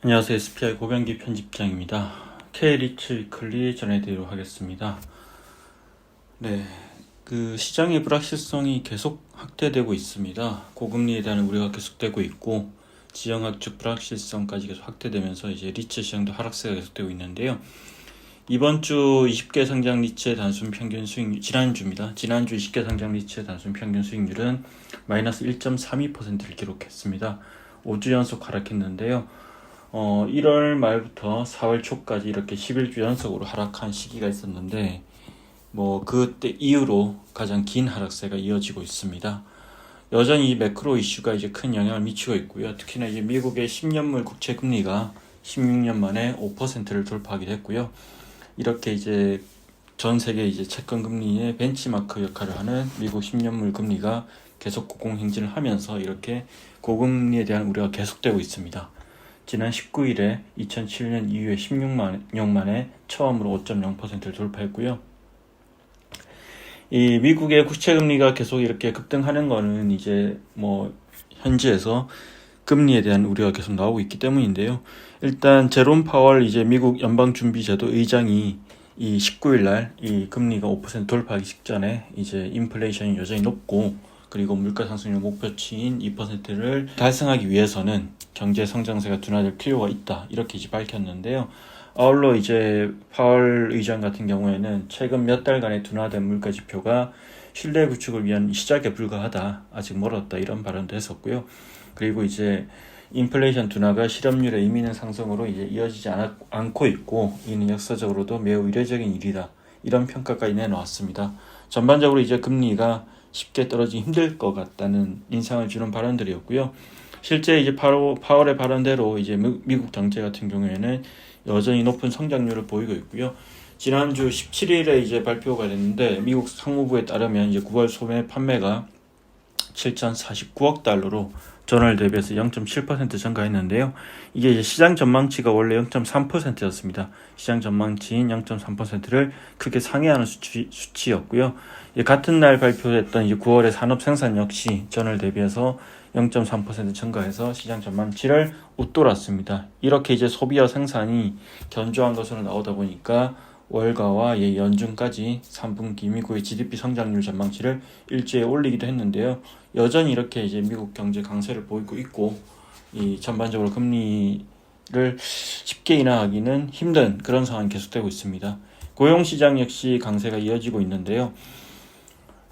안녕하세요. SPI 고병기 편집장입니다. K-리츠 위클리 전해드리도록 하겠습니다. 네, 시장의 불확실성이 계속 확대되고 있습니다. 고금리에 대한 우려가 계속되고 있고 지정학적 불확실성까지 계속 확대되면서 이제 리츠 시장도 하락세가 계속되고 있는데요. 이번 주 20개 상장 리츠의 단순 평균 수익률, 지난주 20개 상장 리츠의 단순 평균 수익률은 마이너스 1.32%를 기록했습니다. 5주 연속 하락했는데요. 1월 말부터 4월 초까지 이렇게 11주 연속으로 하락한 시기가 있었는데, 그때 이후로 가장 긴 하락세가 이어지고 있습니다. 여전히 이 매크로 이슈가 이제 큰 영향을 미치고 있고요. 특히나 이제 미국의 10년물 국채 금리가 16년 만에 5%를 돌파하기도 했고요. 이렇게 이제 전 세계 이제 채권 금리의 벤치마크 역할을 하는 미국 10년물 금리가 계속 고공행진을 하면서 이렇게 고금리에 대한 우려가 계속되고 있습니다. 지난 19일에 2007년 이후에 16년 만에 처음으로 5.0%를 돌파했고요. 이 미국의 국채 금리가 계속 이렇게 급등하는 거는 이제 현지에서 금리에 대한 우려가 계속 나오고 있기 때문인데요. 일단 제롬 파월 이제 미국 연방준비제도 의장이 이 19일 날 이 금리가 5% 돌파하기 직전에 이제 인플레이션이 여전히 높고 그리고 물가 상승률 목표치인 2%를 달성하기 위해서는 경제 성장세가 둔화될 필요가 있다. 이렇게 이제 밝혔는데요. 아울러 이제 파월 의장 같은 경우에는 최근 몇 달간의 둔화된 물가 지표가 신뢰 구축을 위한 시작에 불과하다. 아직 멀었다. 이런 발언도 했었고요. 그리고 이제 인플레이션 둔화가 실업률의 의미 있는 상승으로 이제 이어지지 않고 있고 이는 역사적으로도 매우 이례적인 일이다. 이런 평가까지 내놓았습니다. 전반적으로 이제 금리가 쉽게 떨어지기 힘들 것 같다는 인상을 주는 발언들이었고요. 실제 이제 파월의 발언대로 이제 미국 경제 같은 경우에는 여전히 높은 성장률을 보이고 있고요. 지난주 17일에 이제 발표가 됐는데 미국 상무부에 따르면 이제 9월 소매 판매가 7,049억 달러로 전월 대비해서 0.7% 증가했는데요. 이게 이제 시장 전망치가 원래 0.3%였습니다. 시장 전망치인 0.3%를 크게 상회하는 수치였고요. 같은 날 발표됐던 이제 9월의 산업 생산 역시 전월 대비해서 0.3% 증가해서 시장 전망치를 웃돌았습니다. 이렇게 이제 소비와 생산이 견조한 것으로 나오다 보니까 월가와 연중까지 3분기 미국의 GDP 성장률 전망치를 일제히 올리기도 했는데요. 여전히 이렇게 이제 미국 경제 강세를 보이고 있고 이 전반적으로 금리를 쉽게 인하하기는 힘든 그런 상황이 계속되고 있습니다. 고용시장 역시 강세가 이어지고 있는데요.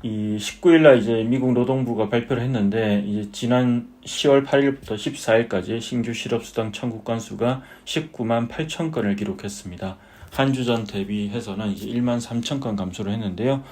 이 19일날 이제 미국 노동부가 발표를 했는데 이제 지난 10월 8일부터 14일까지 신규 실업수당 청구 건수가 19만 8천 건을 기록했습니다. 한 주 전 대비해서는 이제 1만 3천 건 감소를 했는데요.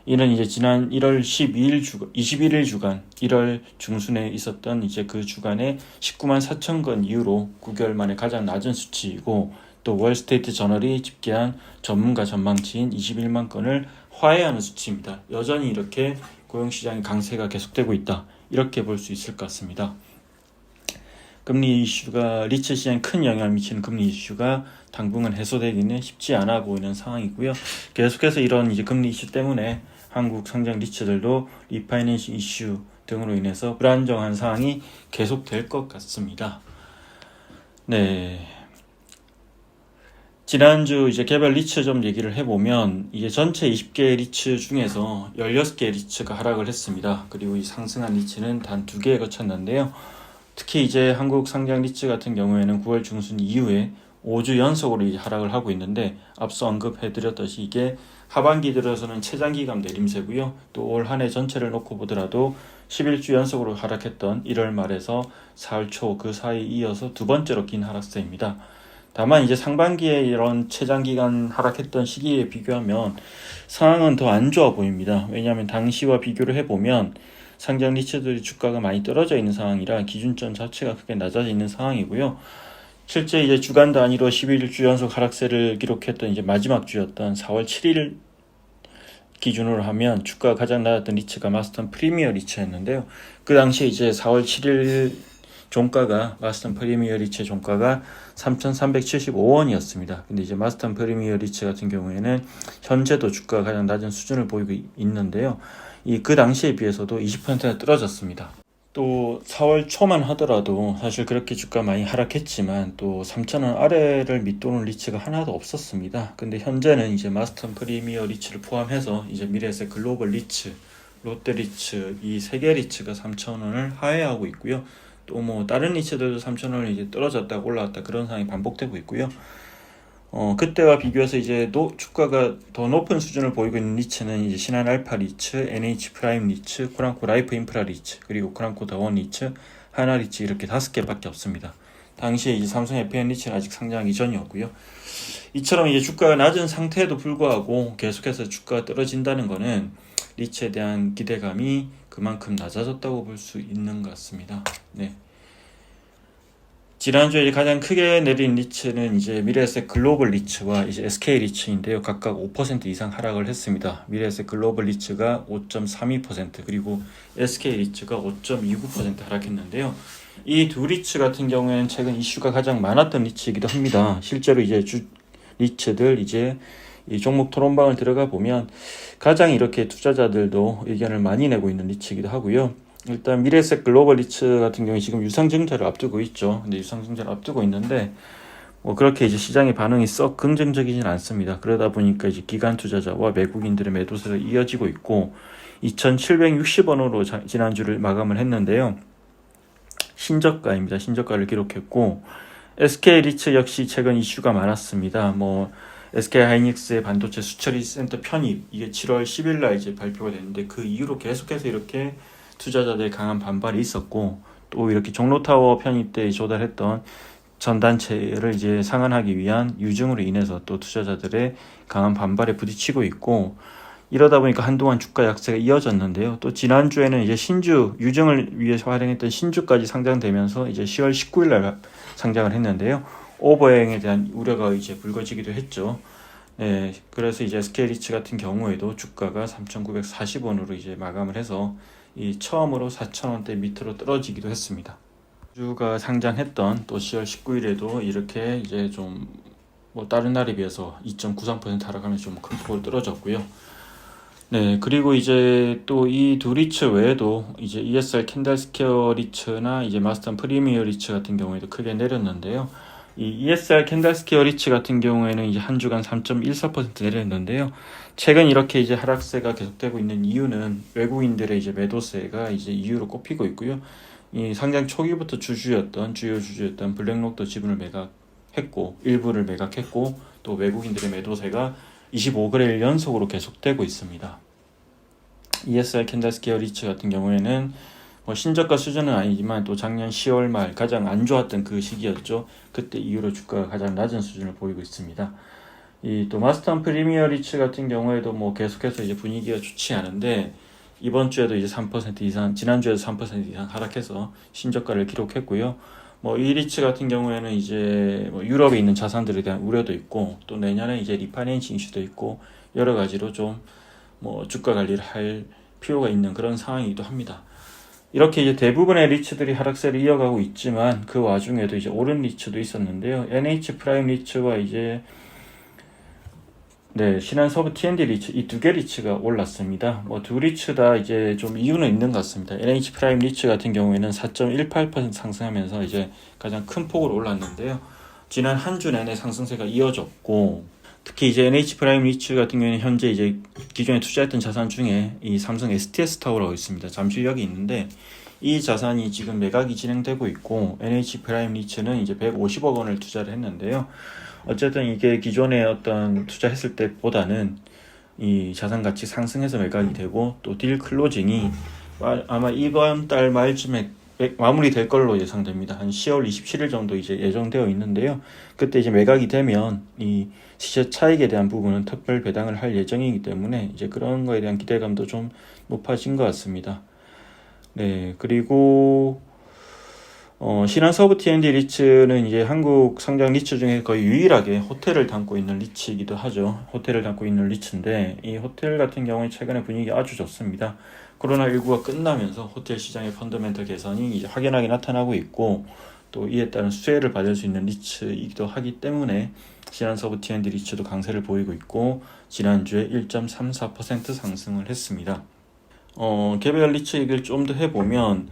이는 이제 지난 1월 21일 주간 1월 중순에 있었던 이제 그 주간에 19만 4천 건 이후로 9개월 만에 가장 낮은 수치이고 또 월스트리트 저널이 집계한 전문가 전망치인 21만 건을 화해하는 수치입니다. 여전히 이렇게 고용시장의 강세가 계속되고 있다. 이렇게 볼 수 있을 것 같습니다. 금리 이슈가 리츠 시장에 큰 영향을 미치는 금리 이슈가 당분간 해소되기는 쉽지 않아 보이는 상황이고요. 계속해서 이런 이제 금리 이슈 때문에 한국 상장 리츠들도 리파이낸싱 이슈 등으로 인해서 불안정한 상황이 계속될 것 같습니다. 네. 지난주 이제 개별 리츠 좀 얘기를 해보면 이게 전체 20개 리츠 중에서 16개 리츠가 하락을 했습니다. 그리고 이 상승한 리츠는 단 2개에 그쳤는데요. 특히 이제 한국 상장 리츠 같은 경우에는 9월 중순 이후에 5주 연속으로 이제 하락을 하고 있는데 앞서 언급해드렸듯이 이게 하반기 들어서는 최장기간 내림세고요. 또 올 한 해 전체를 놓고 보더라도 11주 연속으로 하락했던 1월 말에서 4월 초 그 사이 이어서 두 번째로 긴 하락세입니다. 다만 이제 상반기에 이런 최장기간 하락했던 시기에 비교하면 상황은 더 안 좋아 보입니다. 왜냐하면 당시와 비교를 해보면 상장 리츠들의 주가가 많이 떨어져 있는 상황이라 기준점 자체가 크게 낮아져 있는 상황이고요. 실제 이제 주간 단위로 11주 연속 하락세를 기록했던 이제 마지막 주였던 4월 7일 기준으로 하면 주가가 가장 낮았던 리츠가 마스턴 프리미어 리츠였는데요. 그 당시에 이제 4월 7일 종가가 마스턴 프리미어 리츠 종가가 3,375원이었습니다. 근데 이제 마스턴 프리미어 리츠 같은 경우에는 현재도 주가가 가장 낮은 수준을 보이고 있는데요. 그 당시에 비해서도 20%나 떨어졌습니다. 또 4월 초만 하더라도 사실 그렇게 주가 많이 하락했지만 또 3,000원 아래를 밑도는 리츠가 하나도 없었습니다. 근데 현재는 이제 마스터 프리미어 리츠를 포함해서 이제 미래에셋 글로벌 리츠, 롯데 리츠 이 세 개 리츠가 3,000원을 하회하고 있고요. 또 뭐 다른 리츠들도 3,000원을 이제 떨어졌다 올라왔다 그런 상황이 반복되고 있고요. 그때와 비교해서 이제 주가가 더 높은 수준을 보이고 있는 리츠는 이제 신한 알파 리츠, NH 프라임 리츠, 코랑코 라이프 인프라 리츠, 그리고 코랑코 더원 리츠, 하나 리츠 이렇게 5개밖에 없습니다. 당시에 이제 삼성 FN 리츠는 아직 상장하기 전이었고요. 이처럼 이제 주가가 낮은 상태에도 불구하고 계속해서 주가가 떨어진다는 거는 리츠에 대한 기대감이 그만큼 낮아졌다고 볼 수 있는 것 같습니다. 네. 지난주에 가장 크게 내린 리츠는 이제 미래에셋 글로벌 리츠와 이제 SK 리츠인데요. 각각 5% 이상 하락을 했습니다. 미래에셋 글로벌 리츠가 5.32% 그리고 SK 리츠가 5.29% 하락했는데요. 이 두 리츠 같은 경우에는 최근 이슈가 가장 많았던 리츠이기도 합니다. 실제로 이제 리츠들 이제 이 종목 토론방을 들어가 보면 가장 이렇게 투자자들도 의견을 많이 내고 있는 리츠이기도 하고요. 일단 미래에셋 글로벌 리츠 같은 경우에 지금 유상증자를 앞두고 있죠. 근데 유상증자를 앞두고 있는데 뭐 그렇게 이제 시장의 반응이 썩 긍정적이진 않습니다. 그러다 보니까 이제 기관 투자자와 외국인들의 매도세가 이어지고 있고 2,760원으로 지난주를 마감을 했는데요. 신저가입니다. 신저가를 기록했고 SK 리츠 역시 최근 이슈가 많았습니다. 뭐 SK 하이닉스의 반도체 수처리 센터 편입 이게 7월 10일 날 이제 발표가 됐는데 그 이후로 계속해서 이렇게 투자자들의 강한 반발이 있었고 또 이렇게 종로타워 편입 때 조달했던 전단체를 이제 상환하기 위한 유증으로 인해서 또 투자자들의 강한 반발에 부딪히고 있고 이러다 보니까 한동안 주가 약세가 이어졌는데요. 또 지난주에는 이제 신주 유증을 위해서 활용했던 신주까지 상장되면서 이제 10월 19일 날 상장을 했는데요. 오버행에 대한 우려가 이제 불거지기도 했죠. 네, 그래서 이제 SK 리츠 같은 경우에도 주가가 3,940원으로 이제 마감을 해서 이 처음으로 4,000원대 밑으로 떨어지기도 했습니다. 주가 상장했던 또 10월 19일에도 이렇게 이제 좀 뭐 다른 날에 비해서 2.93% 하락하면서 좀 큰 폭으로 떨어졌고요. 네, 그리고 이제 또 이 두 리츠 외에도 이제 ESR 캔달스퀘어 리츠나 이제 마스터 프리미어 리츠 같은 경우에도 크게 내렸는데요. 이 ESR 캔달스퀘어 리츠 같은 경우에는 이제 한 주간 3.14% 내렸는데요. 최근 이렇게 이제 하락세가 계속되고 있는 이유는 외국인들의 이제 매도세가 이제 이유로 꼽히고 있고요. 이 상장 초기부터 주요 주주였던 블랙록도 지분을 매각했고 일부를 매각했고 또 외국인들의 매도세가 25거래일 연속으로 계속되고 있습니다. ESR 캔달스퀘어 리츠 같은 경우에는 뭐 신저가 수준은 아니지만 또 작년 10월 말 가장 안 좋았던 그 시기였죠. 그때 이후로 주가가 가장 낮은 수준을 보이고 있습니다. 이 또 마스터 프리미어 리츠 같은 경우에도 뭐 계속해서 이제 분위기가 좋지 않은데 이번 주에도 이제 3% 이상, 지난주에도 3% 이상 하락해서 신저가를 기록했고요. 뭐 이 리츠 같은 경우에는 이제 뭐 유럽에 있는 자산들에 대한 우려도 있고 또 내년에 이제 리파이낸싱 이슈도 있고 여러 가지로 좀 뭐 주가 관리를 할 필요가 있는 그런 상황이기도 합니다. 이렇게 이제 대부분의 리츠들이 하락세를 이어가고 있지만 그 와중에도 이제 오른 리츠도 있었는데요. NH 프라임 리츠와 이제 신한서브 T&D 리츠 이 두 개 리츠가 올랐습니다. 뭐 두 리츠 다 이제 좀 이유는 있는 것 같습니다. NH 프라임 리츠 같은 경우에는 4.18% 상승하면서 이제 가장 큰 폭으로 올랐는데요. 지난 한 주 내내 상승세가 이어졌고 특히 이제 NH 프라임 리츠 같은 경우에는 현재 이제 기존에 투자했던 자산 중에 이 삼성 STS 타워라고 있습니다. 잠실역이 있는데 이 자산이 지금 매각이 진행되고 있고 NH 프라임 리츠는 이제 150억 원을 투자를 했는데요. 어쨌든 이게 기존에 어떤 투자했을 때보다는 이 자산 가치 상승해서 매각이 되고 또 딜 클로징이 아마 이번 달 말쯤에 마무리될 걸로 예상됩니다. 한 10월 27일 정도 이제 예정되어 있는데요. 그때 이제 매각이 되면 이 시세 차익에 대한 부분은 특별 배당을 할 예정이기 때문에 이제 그런 거에 대한 기대감도 좀 높아진 것 같습니다. 네, 그리고 신한서브 T&D 리츠는 이제 한국 상장 리츠 중에 거의 유일하게 호텔을 담고 있는 리츠이기도 하죠. 호텔을 담고 있는 리츠인데 이 호텔 같은 경우에 최근에 분위기 아주 좋습니다. 코로나19가 끝나면서 호텔 시장의 펀더멘털 개선이 이제 확연하게 나타나고 있고 또 이에 따른 수혜를 받을 수 있는 리츠이기도 하기 때문에 신한서브 T&D 리츠도 강세를 보이고 있고 지난주에 1.34% 상승을 했습니다. 개별 리츠 얘기를 좀 더 해보면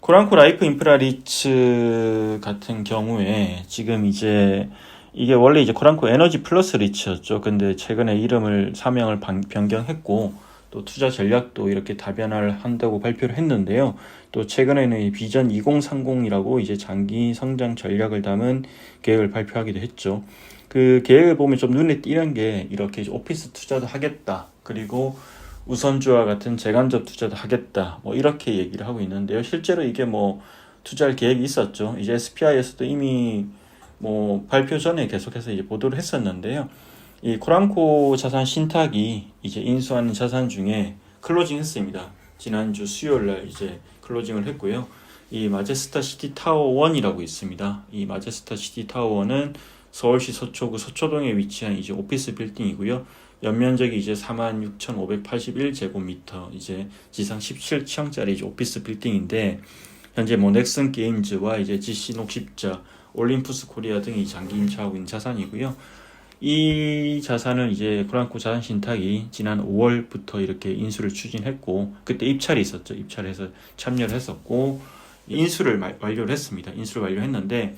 코랑코 라이프 인프라 리츠 같은 경우에 지금 이제 이게 원래 이제 코랑코 에너지 플러스 리츠였죠. 근데 최근에 사명을 변경했고 또 투자 전략도 이렇게 다변화를 한다고 발표를 했는데요. 또 최근에는 이 비전 2030이라고 이제 장기 성장 전략을 담은 계획을 발표하기도 했죠. 그 계획을 보면 좀 눈에 띄는 게 이렇게 이제 오피스 투자도 하겠다. 그리고 우선주와 같은 재간접 투자도 하겠다. 뭐 이렇게 얘기를 하고 있는데요. 실제로 이게 뭐 투자할 계획이 있었죠. 이제 SPI에서도 이미 뭐 발표 전에 계속해서 이제 보도를 했었는데요. 이 코랑코 자산 신탁이 이제 인수하는 자산 중에 클로징 했습니다. 지난주 수요일 날 이제 클로징을 했고요. 이 마제스타 시티 타워 1이라고 있습니다. 이 마제스타 시티 타워 1은 서울시 서초구 서초동에 위치한 이제 오피스 빌딩이고요. 연면적이 이제 46,581제곱미터, 이제 지상 17층짜리 이제 오피스 빌딩인데, 현재 뭐 넥슨 게임즈와 이제 GC 녹십자, 올림푸스 코리아 등이 장기 임차하고 있는 자산이고요. 이 자산을 이제 코랑코 자산 신탁이 지난 5월부터 이렇게 인수를 추진했고, 그때 입찰이 있었죠. 입찰해서 참여를 했었고, 인수를 완료를 했습니다. 인수를 완료했는데,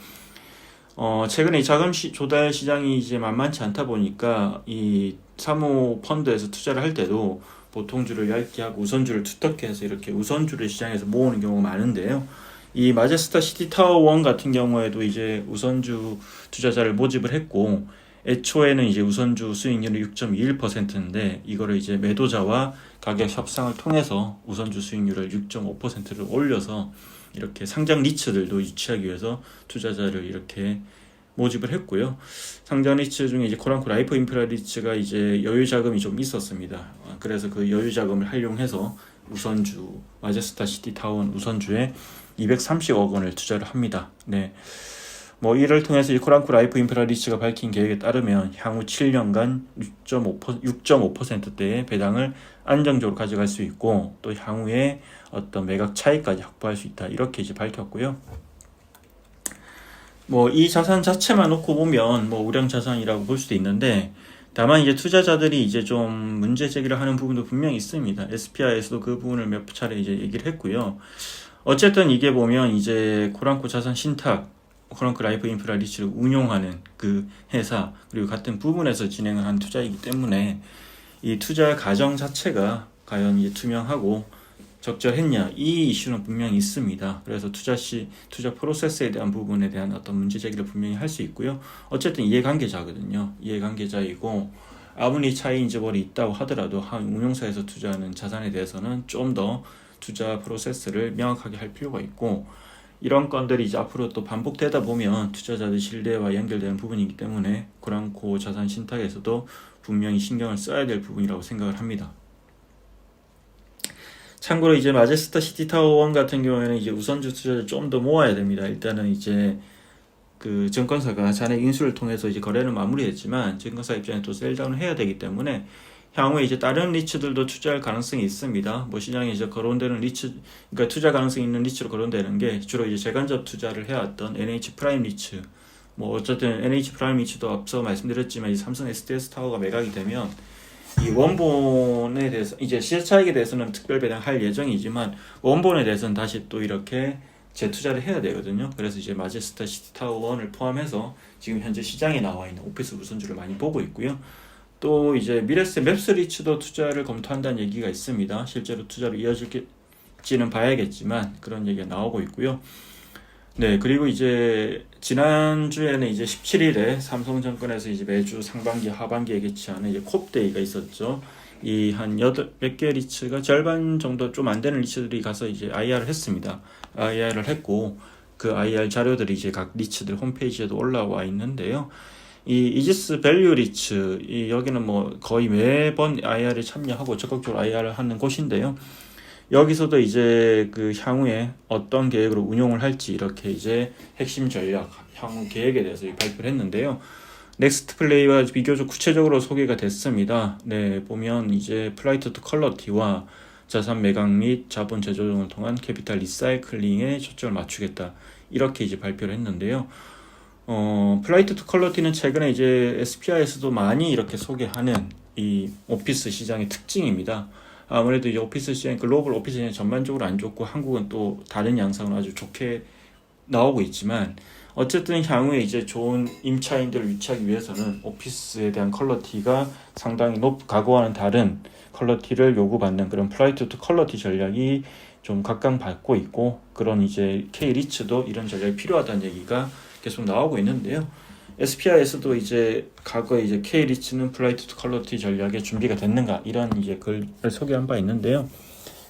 최근에 자금 조달 시장이 이제 만만치 않다 보니까 이 사모 펀드에서 투자를 할 때도 보통주를 얇게 하고 우선주를 두텁게 해서 이렇게 우선주를 시장에서 모으는 경우가 많은데요. 이 마제스타 시티 타워 1 같은 경우에도 이제 우선주 투자자를 모집을 했고, 애초에는 이제 우선주 수익률이 6.21%인데 이거를 이제 매도자와 가격 협상을 통해서 우선주 수익률을 6.5%를 올려서 이렇게 상장 리츠들도 유치하기 위해서 투자자를 이렇게 모집을 했고요. 상장 리츠 중에 이제 코랑코 라이프 인프라 리츠가 이제 여유 자금이 좀 있었습니다. 그래서 그 여유 자금을 활용해서 우선주 마제스타 시티 타운 우선주에 230억 원을 투자를 합니다. 네. 뭐 이를 통해서 이 코랑코 라이프 인프라 리츠가 밝힌 계획에 따르면 향후 7년간 6.5%대의 배당을 안정적으로 가져갈 수 있고, 또 향후에 어떤 매각 차익까지 확보할 수 있다. 이렇게 이제 밝혔고요. 뭐 이 자산 자체만 놓고 보면 뭐 우량 자산이라고 볼 수도 있는데, 다만 이제 투자자들이 이제 좀 문제 제기를 하는 부분도 분명히 있습니다. SPI에서도 그 부분을 몇 차례 이제 얘기를 했고요. 어쨌든 이게 보면 이제 코랑코 자산 신탁, 코랑코 라이프 인프라 리츠를 운용하는 그 회사, 그리고 같은 부분에서 진행을 한 투자이기 때문에 이 투자 과정 자체가 과연 이제 투명하고 적절했냐, 이 이슈는 분명히 있습니다. 그래서 투자 프로세스에 대한 부분에 대한 어떤 문제 제기를 분명히 할 수 있고요. 어쨌든 이해관계자거든요. 이해관계자이고, 아무리 차이 인지벌이 있다고 하더라도 한 운용사에서 투자하는 자산에 대해서는 좀 더 투자 프로세스를 명확하게 할 필요가 있고, 이런 건들이 이제 앞으로 또 반복되다 보면 투자자들 신뢰와 연결되는 부분이기 때문에 코랑코 자산 신탁에서도 분명히 신경을 써야 될 부분이라고 생각을 합니다. 참고로 이제 마제스타 시티 타워 1 같은 경우에는 이제 우선주 투자를 좀 더 모아야 됩니다. 일단은 이제 그 증권사가 잔액 인수를 통해서 이제 거래는 마무리했지만 증권사 입장에 또 셀다운을 해야 되기 때문에 향후에 이제 다른 리츠들도 투자할 가능성이 있습니다. 뭐 시장에 이제 거론되는 리츠, 그러니까 투자 가능성이 있는 리츠로 거론되는 게 주로 이제 재간접 투자를 해왔던 NH 프라임 리츠. 뭐 어쨌든 NH 프라임 리츠도 앞서 말씀드렸지만 이 삼성 SDS 타워가 매각이 되면 이 원본에 대해서 이제 시세 차익에 대해서는 특별 배당할 예정이지만 원본에 대해서는 다시 또 이렇게 재투자를 해야 되거든요. 그래서 이제 마제스타 시티 타워 1을 포함해서 지금 현재 시장에 나와 있는 오피스 우선주를 많이 보고 있고요. 또 이제 미래세 맵스 리츠도 투자를 검토한다는 얘기가 있습니다. 실제로 투자로 이어질지는 봐야겠지만 그런 얘기가 나오고 있고요. 네, 그리고 이제 지난주에는 이제 17일에 삼성증권에서 이제 매주 상반기 하반기에 개최하는 이제 콥데이가 있었죠. 이 한 몇 개 리츠가 절반 정도 좀 안 되는 리츠들이 가서 이제 IR을 했습니다. IR을 했고, 그 IR 자료들이 이제 각 리츠들 홈페이지에도 올라와 있는데요. 이 이지스 밸류 리츠, 여기는 뭐 거의 매번 IR에 참여하고 적극적으로 IR을 하는 곳인데요. 여기서도 이제 그 향후에 어떤 계획으로 운용을 할지 이렇게 이제 핵심 전략, 향후 계획에 대해서 발표를 했는데요. 넥스트 플레이와 비교적 구체적으로 소개가 됐습니다. 네, 보면 이제 플라이트 투 퀄러티와 자산 매각 및 자본 재조정을 통한 캐피탈 리사이클링에 초점을 맞추겠다. 이렇게 이제 발표를 했는데요. 플라이트 투 퀄러티는 최근에 이제 SPI에서도 많이 이렇게 소개하는 이 오피스 시장의 특징입니다. 아무래도 이 오피스 시장, 글로벌 오피스 시장이 전반적으로 안 좋고 한국은 또 다른 양상으로 아주 좋게 나오고 있지만 어쨌든 향후에 이제 좋은 임차인들을 유치하기 위해서는 오피스에 대한 퀄리티가 상당히 과거와는 다른 퀄리티를 요구받는 그런 플라이트 투 퀄리티 전략이 좀 각광받고 있고, 그런 이제 K-리츠도 이런 전략이 필요하다는 얘기가 계속 나오고 있는데요. SPI에서도 이제 과거에 이제 K-리츠는 플라이트 투 퀄리티 전략에 준비가 됐는가 이런 이제 글을 소개한 바 있는데요.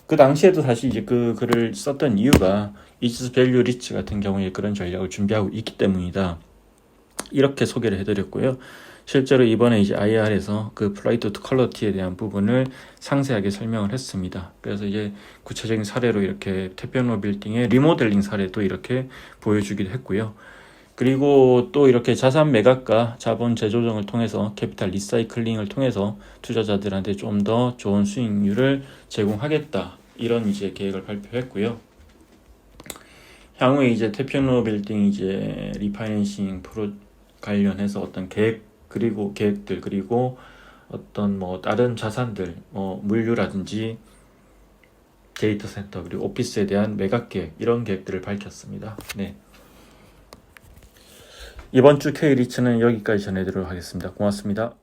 그 당시에도 사실 이제 그 글을 썼던 이유가 이즈 밸류 리츠 같은 경우에 그런 전략을 준비하고 있기 때문이다, 이렇게 소개를 해드렸고요. 실제로 이번에 이제 IR에서 그 플라이트 투 퀄리티에 대한 부분을 상세하게 설명을 했습니다. 그래서 이제 구체적인 사례로 이렇게 태평로 빌딩의 리모델링 사례도 이렇게 보여주기도 했고요. 그리고 또 이렇게 자산 매각과 자본 재조정을 통해서 캐피탈 리사이클링을 통해서 투자자들한테 좀 더 좋은 수익률을 제공하겠다, 이런 이제 계획을 발표했고요. 향후에 이제 태평로 빌딩 이제 리파이낸싱 프로 관련해서 어떤 계획들, 그리고 어떤 뭐 다른 자산들, 물류라든지 데이터 센터, 그리고 오피스에 대한 매각 계획, 이런 계획들을 밝혔습니다. 네. 이번 주 K-리츠는 여기까지 전해드리도록 하겠습니다. 고맙습니다.